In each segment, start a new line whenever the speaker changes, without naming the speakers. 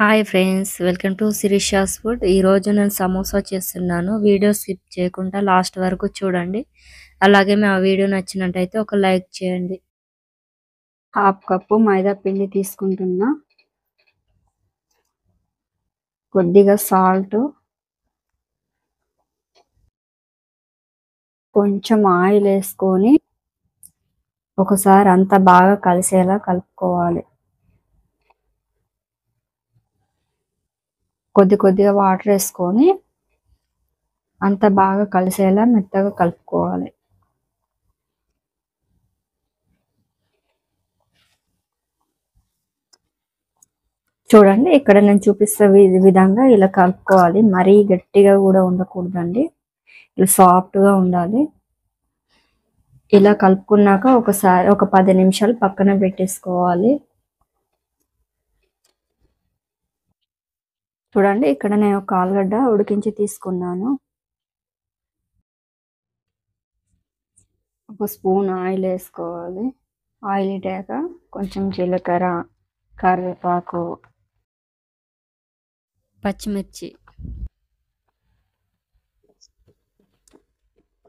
Hi friends, welcome to Sirisha's food. ఈరోజు నేను సమోసా చేస్తున్నాను. వీడియో స్కిప్ చేయకుండా లాస్ట్ వరకు చూడండి. అలాగే మా వీడియో నచ్చినట్టయితే ఒక లైక్ చేయండి. హాఫ్ కప్పు మైదా పిండి తీసుకుంటున్నా. కొద్దిగా సాల్ట్, కొంచెం ఆయిల్ వేసుకొని ఒకసారి అంతా బాగా కలిసేలా కలుపుకోవాలి. కొద్దిగా వాటర్ వేసుకొని అంత బాగా కలిసేలా మెత్తగా కలుపుకోవాలి. చూడండి, ఇక్కడ నేను చూపిస్తున్న విధంగా ఇలా కలుపుకోవాలి. మరీ గట్టిగా కూడా ఉండకూడదండి, ఇలా సాఫ్ట్గా ఉండాలి. ఇలా కలుపుకున్నాక ఒకసారి ఒక 10 నిమిషాలు పక్కన పెట్టేసుకోవాలి. చూడండి, ఇక్కడ నేను ఒక ఆలుగడ్డ ఉడికించి తీసుకున్నాను. ఒక స్పూన్ ఆయిల్ వేసుకోవాలి. ఆయిల్ ఇటాక కొంచెం జీలకర్ర, కరివేపాకు, పచ్చిమిర్చి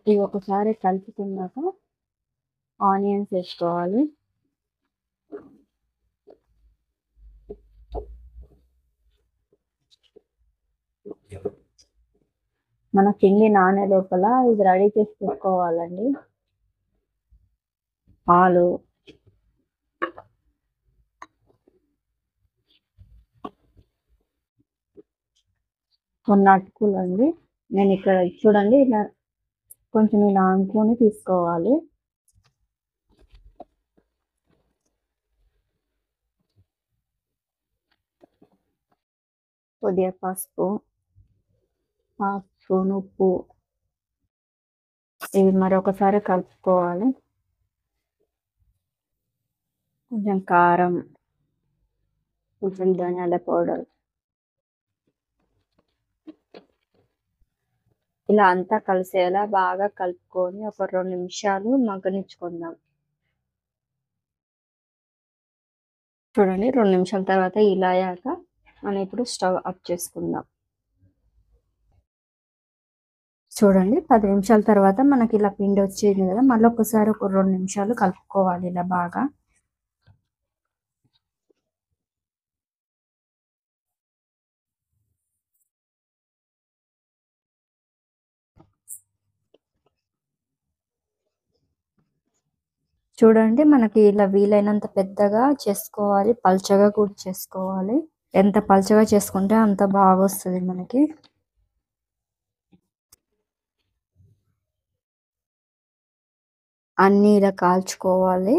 ఇవి ఒకసారి కలుపుకున్నాక ఆనియన్స్ వేసుకోవాలి. మన పిండి నానే లోపల ఇది రెడీ చేసి పెట్టుకోవాలండి. పాలు, కొన్ని అటుకులు అండి. నేను ఇక్కడ చూడండి, ఇలా కొంచెం ఇలా అనుకొని తీసుకోవాలి. కొద్దిగా పసుపు, హాఫ్ స్పూన్ ఉప్పు, ఇవి మరొకసారి కలుపుకోవాలి. కొంచెం కారం, కొంచెం ధనియాల పౌడర్, ఇలా అంతా కలిసేలా బాగా కలుపుకొని ఒక 2 నిమిషాలు మగ్గనిచ్చుకుందాం. చూడండి, 2 నిమిషాల తర్వాత ఇలా అయ్యాక మనం ఇప్పుడు స్టవ్ ఆఫ్ చేసుకుందాం. చూడండి, 10 నిమిషాల తర్వాత మనకి ఇలా పిండి వచ్చేది కదా, మళ్ళీ ఒకసారి ఒక 2 నిమిషాలు కలుపుకోవాలి ఇలా బాగా. చూడండి, మనకి ఇలా వీలైనంత పెద్దగా చేసుకోవాలి, పల్చగా కూడా చేసుకోవాలి. ఎంత పల్చగా చేసుకుంటే అంత బాగా వస్తుంది మనకి. అన్నీ ఇలా కాల్చుకోవాలి.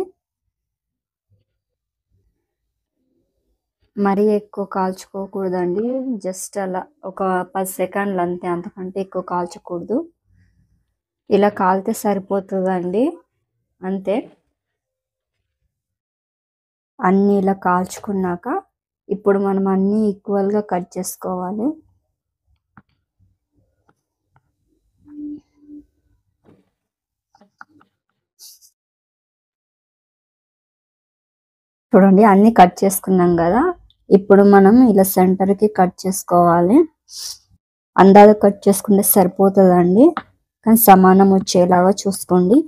మరీ ఎక్కువ కాల్చుకోకూడదండి, జస్ట్ అలా ఒక 10 సెకండ్లు అంతే, అంతకంటే ఎక్కువ కాల్చకూడదు. ఇలా కాలితే సరిపోతుందండి, అంతే. అన్నీ ఇలా కాల్చుకున్నాక ఇప్పుడు మనం అన్నీ ఈక్వల్గా కట్ చేసుకోవాలి. చూడండి, అన్నీ కట్ చేసుకున్నాం కదా, ఇప్పుడు మనం ఇలా సెంటర్కి కట్ చేసుకోవాలి. అందాజ కట్ చేసుకుంటే సరిపోతుందండి, కానీ సమానం వచ్చేలాగా చూసుకోండి,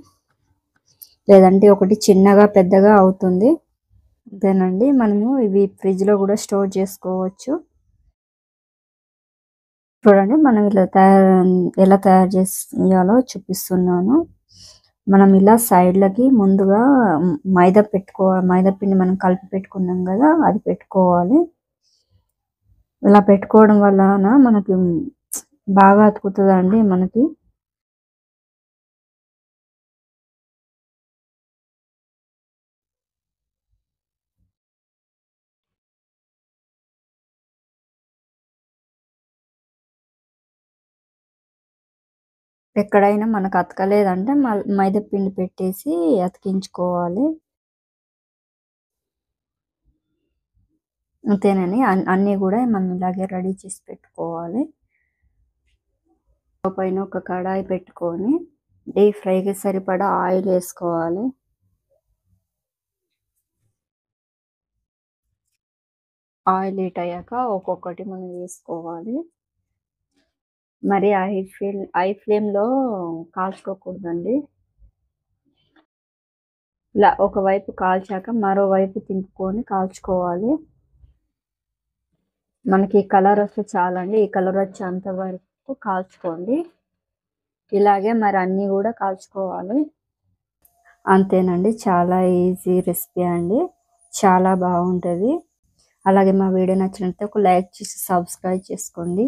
లేదంటే ఒకటి చిన్నగా పెద్దగా అవుతుంది. అంతేనండి, మనము ఇవి ఫ్రిడ్జ్లో కూడా స్టోర్ చేసుకోవచ్చు. చూడండి, మనం ఇలా ఎలా తయారు చేయాలో చూపిస్తున్నాను. మనం ఇలా సైడ్లకి ముందుగా మైదా పిండి మనం కలిపి పెట్టుకున్నాం కదా, అది పెట్టుకోవాలి. ఇలా పెట్టుకోవడం వలన మనకి బాగా అతుకుతుందండి. మనకి ఎక్కడైనా మనకు అతకలేదంటే మైదా పిండి పెట్టేసి అతికించుకోవాలి. అంతేనండి, అన్నీ కూడా మనం ఇలాగే రెడీ చేసి పెట్టుకోవాలి. పైన ఒక కడాయి పెట్టుకొని డీప్ ఫ్రైకి సరిపడా ఆయిల్ వేసుకోవాలి. ఆయిల్ హీట్ అయ్యాక ఒక్కొక్కటి మనం వేసుకోవాలి. మరి హై ఫ్లేమ్లో కాల్చుకోకూడదండి. ఇలా ఒకవైపు కాల్చాక మరోవైపు తిప్పుకొని కాల్చుకోవాలి. మనకి కలర్ వస్తే చాలండి. ఈ కలర్ వచ్చేంత వరకు కాల్చుకోండి. ఇలాగే మరి అన్నీ కూడా కాల్చుకోవాలి. అంతేనండి, చాలా ఈజీ రెసిపీ అండి, చాలా బాగుంటుంది. అలాగే మా వీడియో నచ్చినట్లయితే ఒక లైక్ చేసి సబ్స్క్రైబ్ చేసుకోండి.